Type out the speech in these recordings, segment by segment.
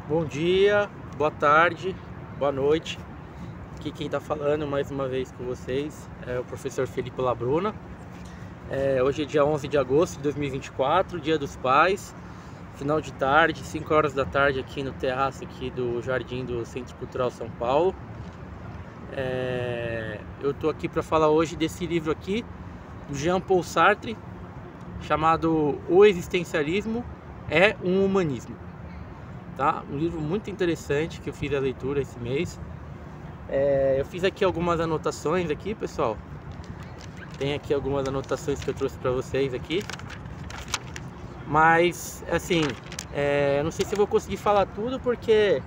Bom dia, boa tarde, boa noite. Aqui quem está falando mais uma vez com vocês é o professor Felipe Labruna. Hoje é dia 11 de agosto de 2024, Dia dos Pais, final de tarde, 5 horas da tarde aqui no terraço aqui do Jardim do Centro Cultural São Paulo. Eu estou aqui para falar hoje desse livro aqui, do Jean-Paul Sartre, chamado O Existencialismo é um Humanismo. Tá? Um livro muito interessante que eu fiz a leitura esse mês. Eu fiz aqui algumas anotações aqui, pessoal. Tem aqui algumas anotações que eu trouxe para vocês aqui. Mas, assim, não sei se eu vou conseguir falar tudo, porque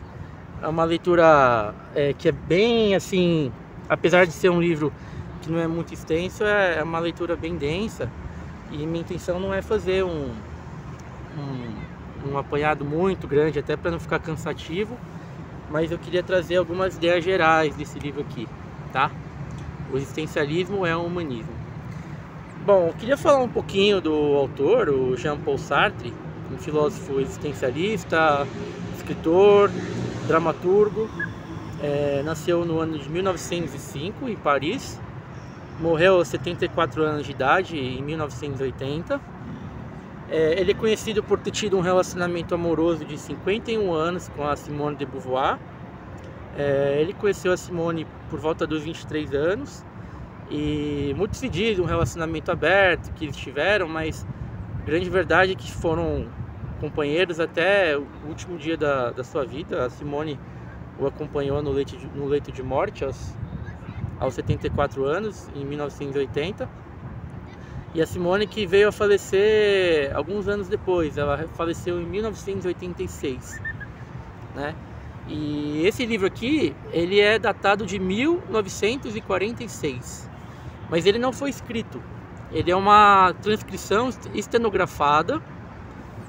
é uma leitura que é bem, assim, apesar de ser um livro que não é muito extenso, é uma leitura bem densa. E minha intenção não é fazer um apanhado muito grande, até para não ficar cansativo, mas eu queria trazer algumas ideias gerais desse livro aqui, tá? O Existencialismo é um Humanismo. Bom, eu queria falar um pouquinho do autor, o Jean-Paul Sartre, um filósofo existencialista, escritor, dramaturgo. Nasceu no ano de 1905 em Paris, morreu aos 74 anos de idade em 1980. Ele é conhecido por ter tido um relacionamento amoroso de 51 anos com a Simone de Beauvoir. Ele conheceu a Simone por volta dos 23 anos e muito se diz de um relacionamento aberto que eles tiveram, mas a grande verdade é que foram companheiros até o último dia da sua vida. A Simone o acompanhou no leito de morte aos 74 anos, em 1980. E a Simone, que veio a falecer alguns anos depois, ela faleceu em 1986, né? E esse livro aqui, ele é datado de 1946, mas ele não foi escrito. Ele é uma transcrição estenografada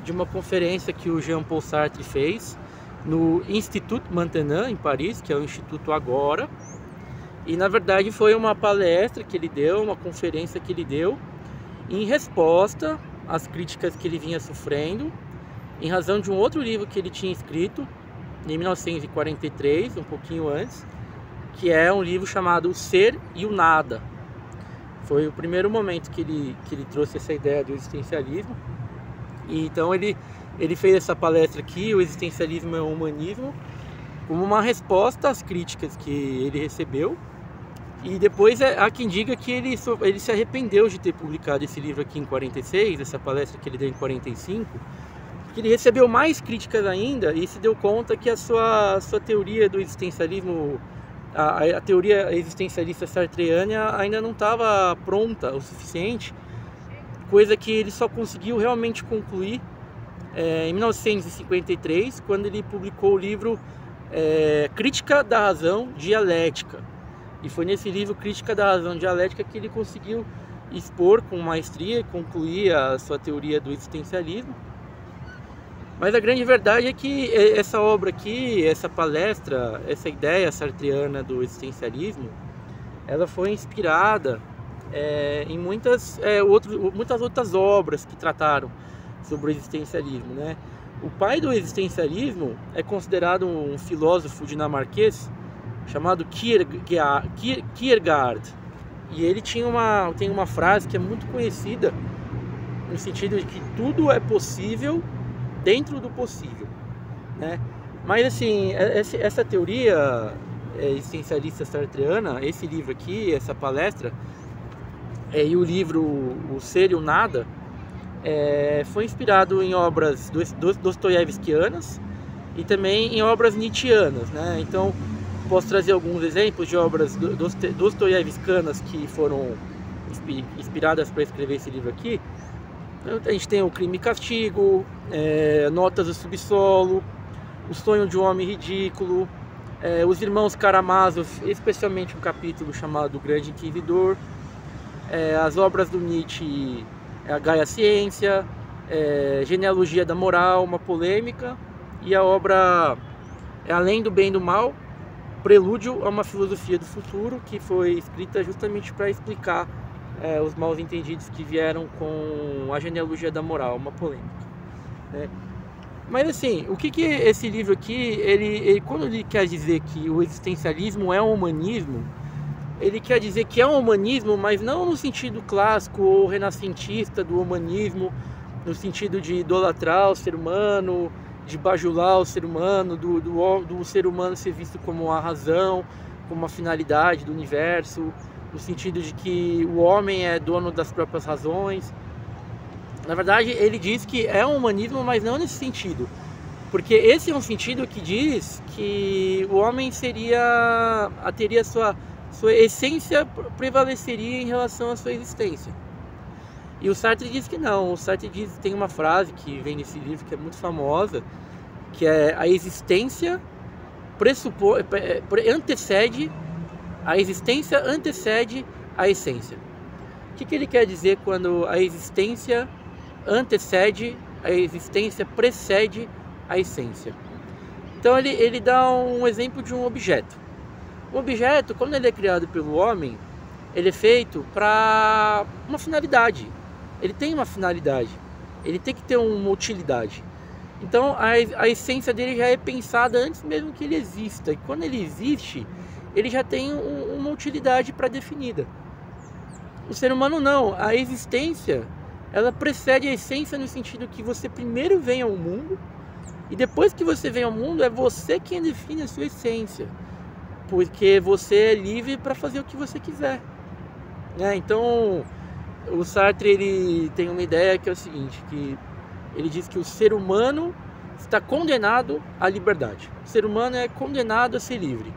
de uma conferência que o Jean-Paul Sartre fez no Institut Maintenon, em Paris, que é o Instituto Agora. E na verdade foi uma palestra que ele deu, uma conferência que ele deu, em resposta às críticas que ele vinha sofrendo, em razão de um outro livro que ele tinha escrito em 1943, um pouquinho antes, que é um livro chamado O Ser e o Nada. Foi o primeiro momento que ele trouxe essa ideia do existencialismo. E então ele fez essa palestra aqui, O Existencialismo é um Humanismo, como uma resposta às críticas que ele recebeu. E depois há quem diga que ele se arrependeu de ter publicado esse livro aqui em 46, essa palestra que ele deu em 45, que ele recebeu mais críticas ainda e se deu conta que a sua teoria do existencialismo, a teoria existencialista sartreana ainda não estava pronta o suficiente, coisa que ele só conseguiu realmente concluir em 1953, quando ele publicou o livro Crítica da Razão Dialética. E foi nesse livro, Crítica da Razão Dialética, que ele conseguiu expor com maestria e concluir a sua teoria do existencialismo. Mas a grande verdade é que essa obra aqui, essa palestra, essa ideia sartreana do existencialismo, ela foi inspirada em muitas outras obras que trataram sobre o existencialismo, né? O pai do existencialismo é considerado um filósofo dinamarquês chamado Kierkegaard. E ele tem uma frase que é muito conhecida, no sentido de que tudo é possível dentro do possível, né? Mas assim, essa teoria existencialista sartreana, esse livro aqui, essa palestra, e o livro O Ser e o Nada, foi inspirado em obras dostoiévskianas e também em obras nietzschianas, né? Então posso trazer alguns exemplos de obras dostoiévskianas que foram inspiradas para escrever esse livro aqui. A gente tem O Crime e Castigo, Notas do Subsolo, O Sonho de um Homem Ridículo, Os Irmãos Karamazov, especialmente um capítulo chamado O Grande Inquisidor, as obras do Nietzsche, A Gaia Ciência, Genealogia da Moral, uma polêmica, e a obra Além do Bem e do Mal, Prelúdio a uma Filosofia do Futuro, que foi escrita justamente para explicar os mal entendidos que vieram com a Genealogia da Moral, uma polêmica, né? Mas assim, o que esse livro aqui, quando ele quer dizer que o existencialismo é um humanismo, ele quer dizer que é um humanismo, mas não no sentido clássico ou renascentista do humanismo, no sentido de idolatrar o ser humano, de bajular o ser humano, do ser humano ser visto como a razão, como a finalidade do universo, no sentido de que o homem é dono das próprias razões. Na verdade, ele diz que é um humanismo, mas não nesse sentido. Porque esse é um sentido que diz que o homem teria sua essência prevaleceria em relação à sua existência. E o Sartre diz que não. O Sartre tem uma frase que vem nesse livro que é muito famosa, que é: a existência antecede a essência. O que ele quer dizer quando a existência precede a essência? Então ele dá um exemplo de um objeto. O objeto, quando ele é criado pelo homem, ele é feito para uma finalidade. Ele tem uma finalidade. Ele tem que ter uma utilidade. Então a essência dele já é pensada antes mesmo que ele exista. E quando ele existe, ele já tem uma utilidade pré-definida. O ser humano não. A existência, ela precede a essência no sentido que você primeiro vem ao mundo, e depois que você vem ao mundo, é você quem define a sua essência. Porque você é livre para fazer o que você quiser. Então, o Sartre ele tem uma ideia que é o seguinte, que ele diz que o ser humano está condenado à liberdade. O ser humano é condenado a ser livre.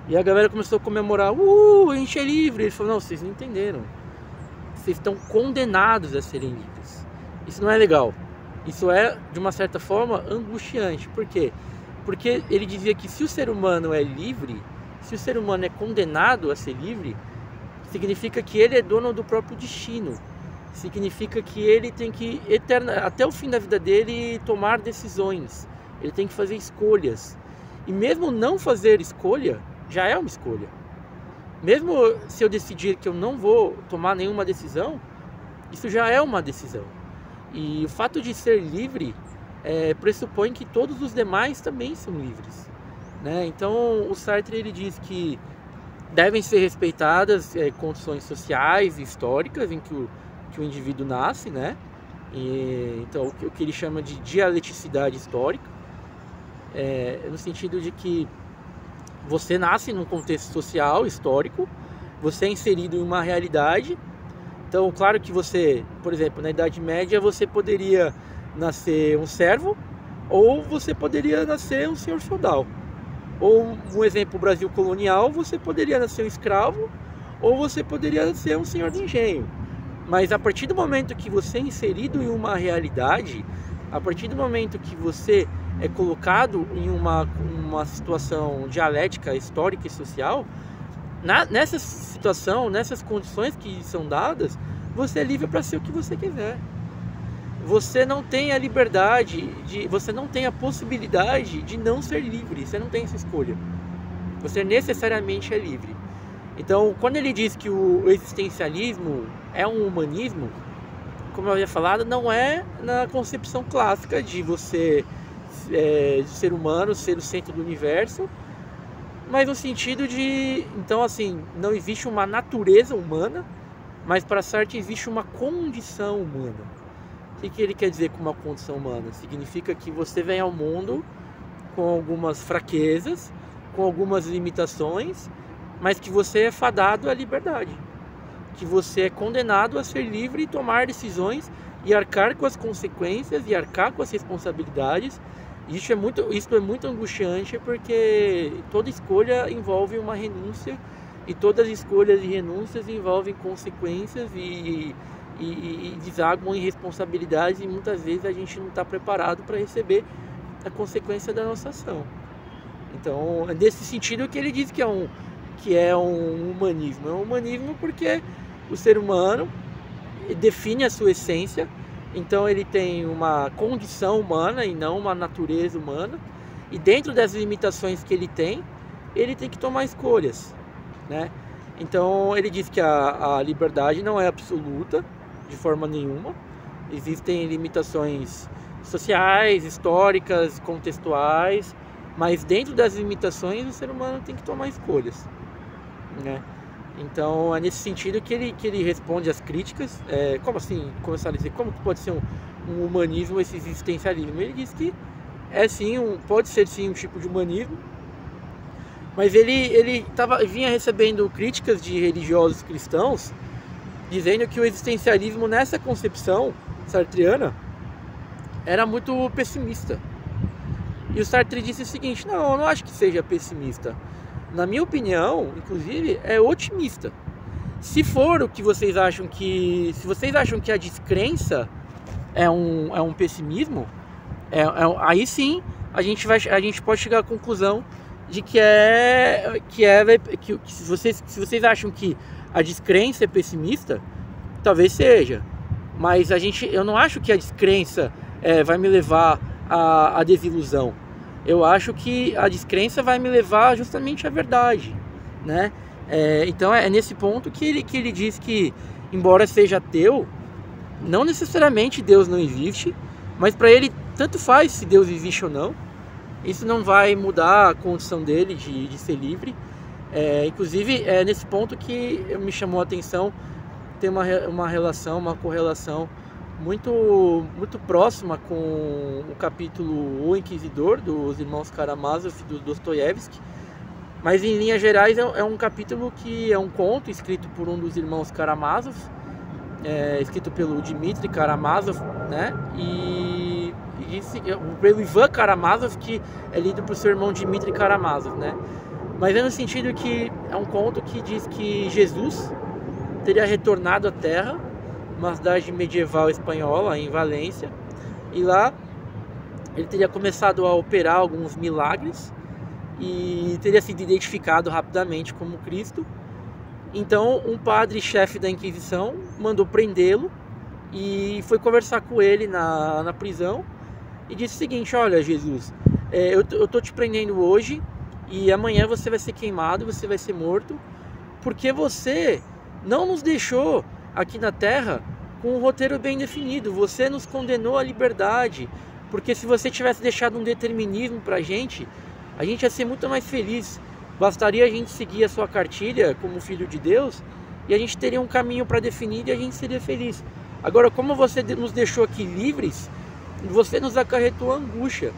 E a galera começou a comemorar, a gente é livre. Ele falou: não, vocês não entenderam. Vocês estão condenados a serem livres. Isso não é legal. Isso é, de uma certa forma, angustiante. Por quê? Porque ele dizia que se o ser humano é livre, se o ser humano é condenado a ser livre, significa que ele é dono do próprio destino. Significa que ele tem que, até o fim da vida dele, tomar decisões. Ele tem que fazer escolhas. E mesmo não fazer escolha, já é uma escolha. Mesmo se eu decidir que eu não vou tomar nenhuma decisão, isso já é uma decisão. E o fato de ser livre pressupõe que todos os demais também são livres. Então o Sartre ele diz que devem ser respeitadas condições sociais e históricas em que o indivíduo nasce, então o que ele chama de dialeticidade histórica, no sentido de que você nasce num contexto social, histórico, você é inserido em uma realidade. Então, claro que você, por exemplo, na Idade Média, você poderia nascer um servo, ou você poderia nascer um senhor feudal. Ou, um exemplo, Brasil colonial, você poderia nascer um escravo, ou você poderia nascer um senhor de engenho. Mas a partir do momento que você é inserido em uma realidade, a partir do momento que você é colocado em uma situação dialética, histórica e social, nessa situação, nessas condições que são dadas, você é livre para ser o que você quiser. Você não tem a liberdade, você não tem a possibilidade de não ser livre. Você não tem essa escolha. Você necessariamente é livre. Então, quando ele diz que o existencialismo é um humanismo, como eu havia falado, não é na concepção clássica de você, de ser humano, ser o centro do universo, mas no sentido de, então assim, não existe uma natureza humana, mas para Sartre existe uma condição humana. O que ele quer dizer com uma condição humana? Significa que você vem ao mundo com algumas fraquezas, com algumas limitações, mas que você é fadado à liberdade, que você é condenado a ser livre e tomar decisões e arcar com as consequências e arcar com as responsabilidades. Isso é muito angustiante, porque toda escolha envolve uma renúncia, e todas as escolhas e renúncias envolvem consequências e desaguam em responsabilidades, e muitas vezes a gente não está preparado para receber a consequência da nossa ação. Então é nesse sentido que ele diz que é um humanismo. É um humanismo porque o ser humano define a sua essência. Então ele tem uma condição humana e não uma natureza humana, e dentro das limitações que ele tem que tomar escolhas, Então ele diz que a liberdade não é absoluta de forma nenhuma. Existem limitações sociais, históricas, contextuais, mas dentro das limitações o ser humano tem que tomar escolhas, né? Então é nesse sentido que ele responde às críticas. Como assim, começar a dizer, como que pode ser um humanismo esse existencialismo? Ele diz que pode ser sim um tipo de humanismo, mas ele vinha recebendo críticas de religiosos cristãos dizendo que o existencialismo nessa concepção sartreana era muito pessimista. E o Sartre disse o seguinte: não, eu não acho que seja pessimista. Na minha opinião, inclusive, é otimista. Se for o que vocês acham que... Se vocês acham que a descrença é um pessimismo, aí sim a gente pode chegar à conclusão de que se vocês acham que a descrença é pessimista, talvez seja. Mas eu não acho que a descrença vai me levar à desilusão. Eu acho que a descrença vai me levar justamente à verdade, né? Então é nesse ponto que ele diz que, embora seja ateu, não necessariamente Deus não existe, mas para ele tanto faz se Deus existe ou não. Isso não vai mudar a condição dele de ser livre. Inclusive é nesse ponto que me chamou a atenção, tem uma correlação muito, muito próxima com o capítulo O Inquisidor, dos irmãos Karamazov e do Dostoiévski. Mas em linhas gerais é um capítulo que é um conto escrito por um dos irmãos Karamazov, escrito pelo Dmitry Karamazov, né? E pelo Ivan Karamazov, que é lido por seu irmão Dmitry Karamazov, né? Mas é no sentido que é um conto que diz que Jesus teria retornado à Terra, uma cidade medieval espanhola, em Valência, e lá ele teria começado a operar alguns milagres e teria sido identificado rapidamente como Cristo. Então um padre-chefe da Inquisição mandou prendê-lo e foi conversar com ele na prisão e disse o seguinte: olha, Jesus, eu tô te prendendo hoje e amanhã você vai ser queimado, você vai ser morto, porque você não nos deixou aqui na Terra com um roteiro bem definido. Você nos condenou à liberdade, porque se você tivesse deixado um determinismo pra gente, a gente ia ser muito mais feliz. Bastaria a gente seguir a sua cartilha como filho de Deus e a gente teria um caminho para definir e a gente seria feliz. Agora, como você nos deixou aqui livres, você nos acarretou a angústia,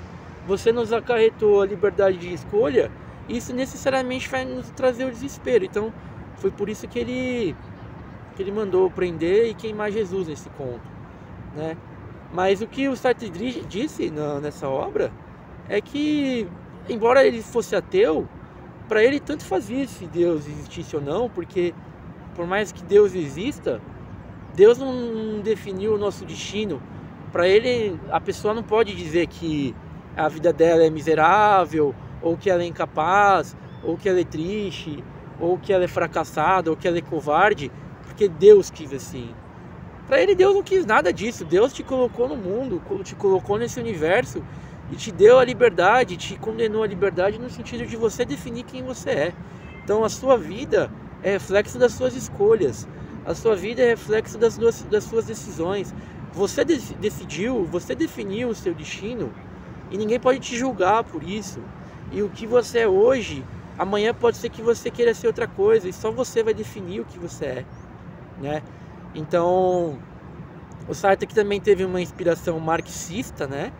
você nos acarretou a liberdade de escolha, e isso necessariamente vai nos trazer o desespero. Então foi por isso que ele mandou prender e queimar Jesus nesse conto, né? Mas o que o Sartre disse nessa obra é que, embora ele fosse ateu, para ele tanto fazia se Deus existisse ou não, porque por mais que Deus exista, Deus não definiu o nosso destino. Para ele, a pessoa não pode dizer que a vida dela é miserável, ou que ela é incapaz, ou que ela é triste, ou que ela é fracassada, ou que ela é covarde, porque Deus quis assim. Para ele, Deus não quis nada disso. Deus te colocou no mundo, te colocou nesse universo e te deu a liberdade, te condenou à liberdade no sentido de você definir quem você é. Então a sua vida é reflexo das suas escolhas, a sua vida é reflexo das suas decisões. Você decidiu, você definiu o seu destino e ninguém pode te julgar por isso. E o que você é hoje, amanhã pode ser que você queira ser outra coisa e só você vai definir o que você é, né? Então o Sartre aqui também teve uma inspiração marxista, né?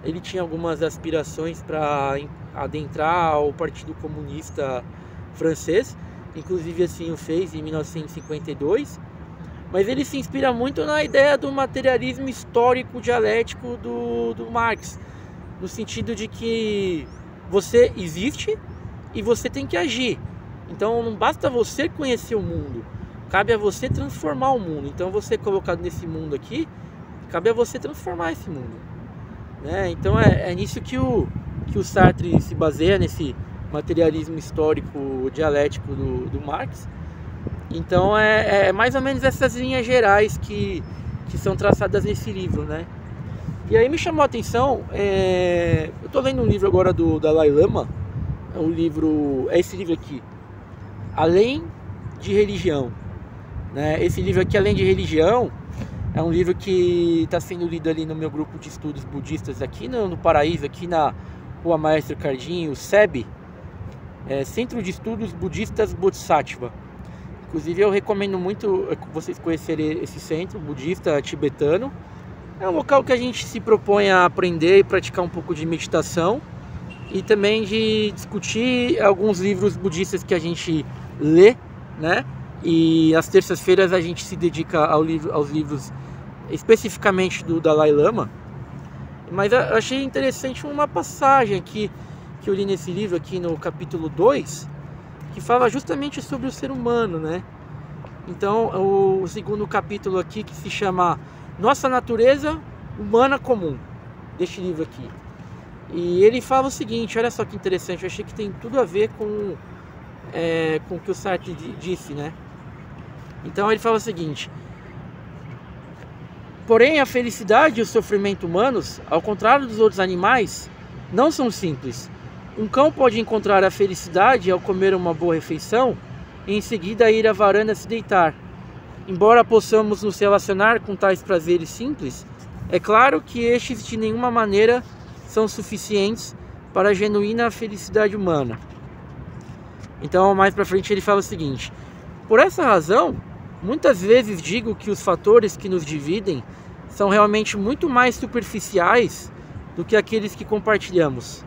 Ele tinha algumas aspirações para adentrar ao Partido Comunista Francês, inclusive assim o fez em 1952, mas ele se inspira muito na ideia do materialismo histórico dialético do Marx, no sentido de que você existe e você tem que agir. Então não basta você conhecer o mundo, cabe a você transformar o mundo. Então você colocado nesse mundo aqui, cabe a você transformar esse mundo, né? Então é nisso que o Sartre se baseia, nesse materialismo histórico dialético do Marx. Então é mais ou menos essas linhas gerais que são traçadas nesse livro, né? E aí me chamou a atenção, eu estou lendo um livro agora do Dalai Lama, é esse livro aqui, Além de Religião, né? Esse livro aqui, Além de Religião, É um livro que está sendo lido ali no meu grupo de estudos budistas aqui no Paraíso, aqui na Rua Maestro Cardinho, SEB, Centro de Estudos Budistas Bodhisattva. Inclusive eu recomendo muito vocês conhecerem esse centro budista tibetano. É um local que a gente se propõe a aprender e praticar um pouco de meditação e também de discutir alguns livros budistas que a gente lê, né? E às terças-feiras a gente se dedica aos livros especificamente do Dalai Lama. Mas eu achei interessante uma passagem aqui que eu li nesse livro aqui no capítulo 2, que fala justamente sobre o ser humano, né? Então o segundo capítulo aqui, que se chama Nossa Natureza Humana Comum, deste livro aqui. E ele fala o seguinte, olha só que interessante, eu achei que tem tudo a ver com o que o Sartre disse, né? Então ele fala o seguinte: porém a felicidade e o sofrimento humanos, ao contrário dos outros animais, não são simples. Um cão pode encontrar a felicidade ao comer uma boa refeição e em seguida ir à varanda se deitar. Embora possamos nos relacionar com tais prazeres simples, é claro que estes de nenhuma maneira são suficientes para a genuína felicidade humana. Então mais para frente ele fala o seguinte: por essa razão, muitas vezes digo que os fatores que nos dividem são realmente muito mais superficiais do que aqueles que compartilhamos.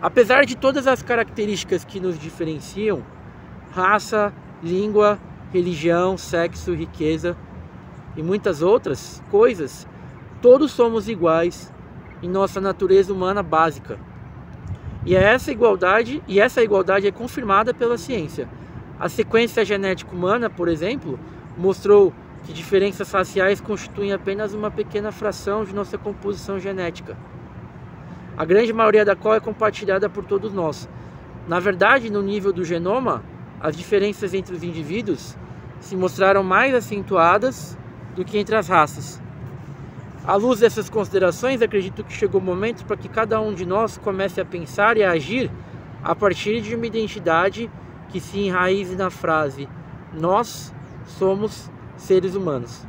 Apesar de todas as características que nos diferenciam, raça, língua, religião, sexo, riqueza e muitas outras coisas, todos somos iguais em nossa natureza humana básica. E essa igualdade é confirmada pela ciência. A sequência genética humana, por exemplo, mostrou que diferenças raciais constituem apenas uma pequena fração de nossa composição genética, a grande maioria da qual é compartilhada por todos nós. Na verdade, no nível do genoma, as diferenças entre os indivíduos se mostraram mais acentuadas do que entre as raças. À luz dessas considerações, acredito que chegou o momento para que cada um de nós comece a pensar e a agir a partir de uma identidade que se enraize na frase: nós somos seres humanos.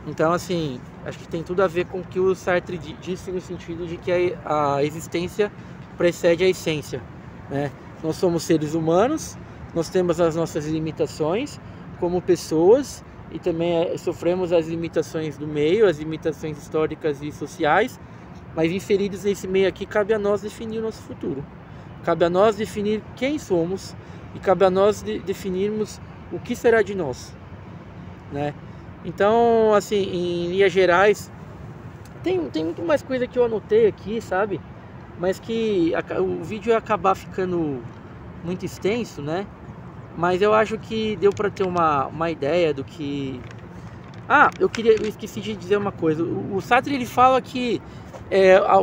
Então, assim, acho que tem tudo a ver com o que o Sartre disse, no sentido de que a existência precede a essência, né? Nós somos seres humanos, nós temos as nossas limitações como pessoas e também sofremos as limitações do meio, as limitações históricas e sociais, mas inseridos nesse meio aqui, cabe a nós definir o nosso futuro. Cabe a nós definir quem somos e cabe a nós definirmos o que será de nós, né? Então, assim, em linhas gerais, tem muito mais coisa que eu anotei aqui, sabe? Mas que o vídeo ia acabar ficando muito extenso, né? Mas eu acho que deu para ter uma ideia do que... eu esqueci de dizer uma coisa. O Sartre, ele fala que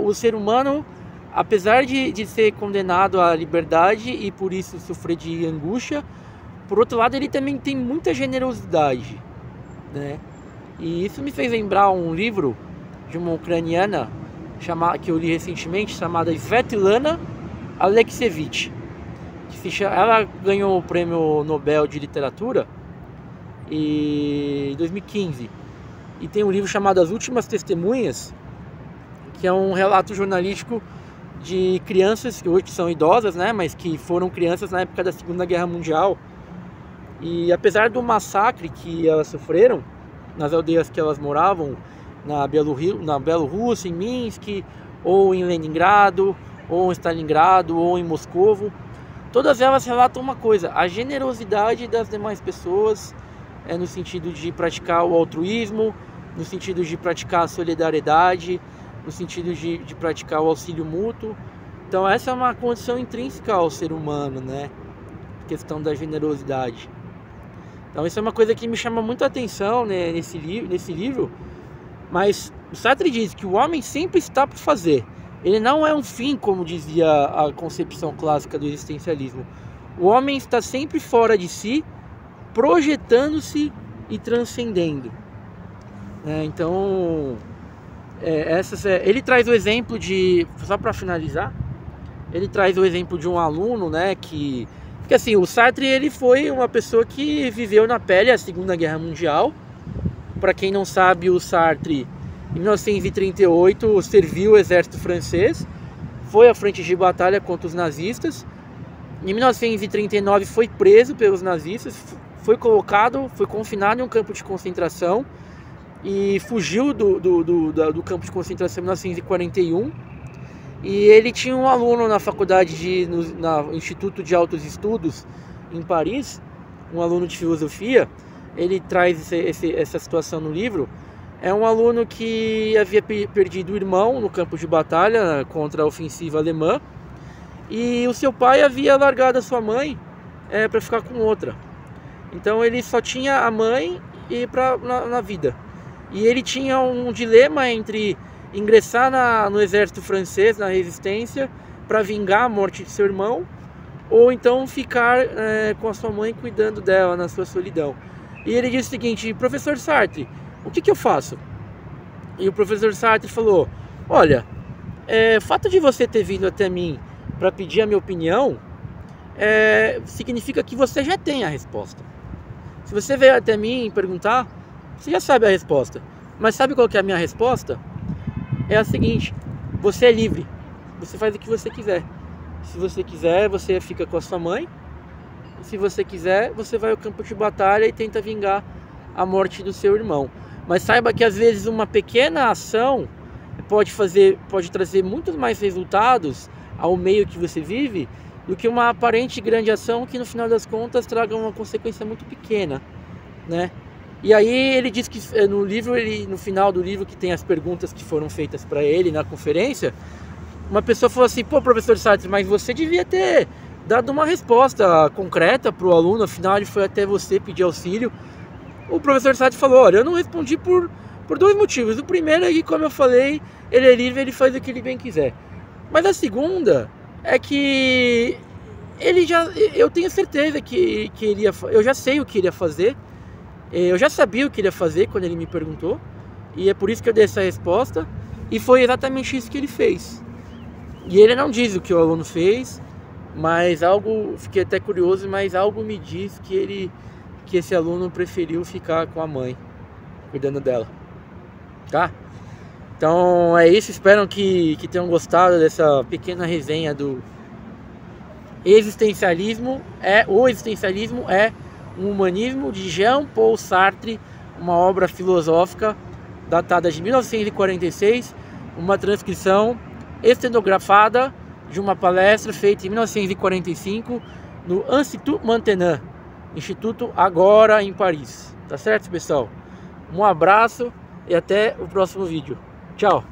o ser humano, apesar de ser condenado à liberdade e por isso sofrer de angústia, por outro lado ele também tem muita generosidade, né? E isso me fez lembrar um livro de uma ucraniana que eu li recentemente, chamada Svetlana Alexievich. Ela ganhou o Prêmio Nobel de Literatura em 2015 e tem um livro chamado As Últimas Testemunhas, que é um relato jornalístico de crianças que hoje são idosas, né, mas que foram crianças na época da Segunda Guerra Mundial. E apesar do massacre que elas sofreram nas aldeias que elas moravam, na Bielorrússia, em Minsk, ou em Leningrado, ou em Stalingrado, ou em Moscovo, todas elas relatam uma coisa: a generosidade das demais pessoas, no sentido de praticar o altruísmo, no sentido de praticar a solidariedade, no sentido de praticar o auxílio mútuo. Então essa é uma condição intrínseca ao ser humano, né? A questão da generosidade. Então isso é uma coisa que me chama muito a atenção, né, nesse livro. Mas o Sartre diz que o homem sempre está por fazer. Ele não é um fim, como dizia a concepção clássica do existencialismo. O homem está sempre fora de si, projetando-se e transcendendo. Então, ele traz o exemplo de, só para finalizar, ele traz o exemplo de um aluno, né, que assim, o Sartre, ele foi uma pessoa que viveu na pele a Segunda Guerra Mundial Para quem não sabe, o Sartre, em 1938, serviu o exército francês, foi à frente de batalha contra os nazistas. Em 1939 foi preso pelos nazistas, foi confinado em um campo de concentração e fugiu do campo de concentração em 1941. E ele tinha um aluno na faculdade, no Instituto de Altos Estudos em Paris, um aluno de filosofia. Ele traz essa situação no livro. É um aluno que havia perdido o irmão no campo de batalha contra a ofensiva alemã, e o seu pai havia largado a sua mãe para ficar com outra. Então ele só tinha a mãe na vida. E ele tinha um dilema entre ingressar no exército francês, na resistência, para vingar a morte de seu irmão, ou então ficar com a sua mãe cuidando dela na sua solidão. E ele disse o seguinte: professor Sartre, o que eu faço? E o professor Sartre falou: olha, o fato de você ter vindo até mim para pedir a minha opinião significa que você já tem a resposta. Se você veio até mim e perguntar, você já sabe a resposta. Mas sabe qual que é a minha resposta? É a seguinte: você é livre, você faz o que você quiser. Se você quiser, você fica com a sua mãe. Se você quiser, você vai ao campo de batalha e tenta vingar a morte do seu irmão. Mas saiba que às vezes uma pequena ação pode trazer muitos mais resultados ao meio que você vive do que uma aparente grande ação que no final das contas traga uma consequência muito pequena, né? E aí ele diz que no final do livro, que tem as perguntas que foram feitas para ele na conferência, uma pessoa falou assim: pô, professor Sartre, mas você devia ter dado uma resposta concreta para o aluno, afinal ele foi até você pedir auxílio. O professor Sartre falou: olha, eu não respondi por dois motivos. O primeiro é que, como eu falei, ele é livre, ele faz o que ele bem quiser. Mas a segunda é que eu tenho certeza que eu já sei o que ele ia fazer. Eu já sabia o que ele ia fazer quando ele me perguntou, e é por isso que eu dei essa resposta, e foi exatamente isso que ele fez. E ele não diz o que o aluno fez, mas fiquei até curioso, mas algo me diz que esse aluno preferiu ficar com a mãe, cuidando dela, tá? Então é isso, espero que tenham gostado dessa pequena resenha do existencialismo. O existencialismo é um humanismo, de Jean-Paul Sartre, uma obra filosófica datada de 1946, uma transcrição estenografada de uma palestra feita em 1945 no Institut Maintenin, Instituto Agora em Paris. Tá certo, pessoal? Um abraço e até o próximo vídeo. Tchau!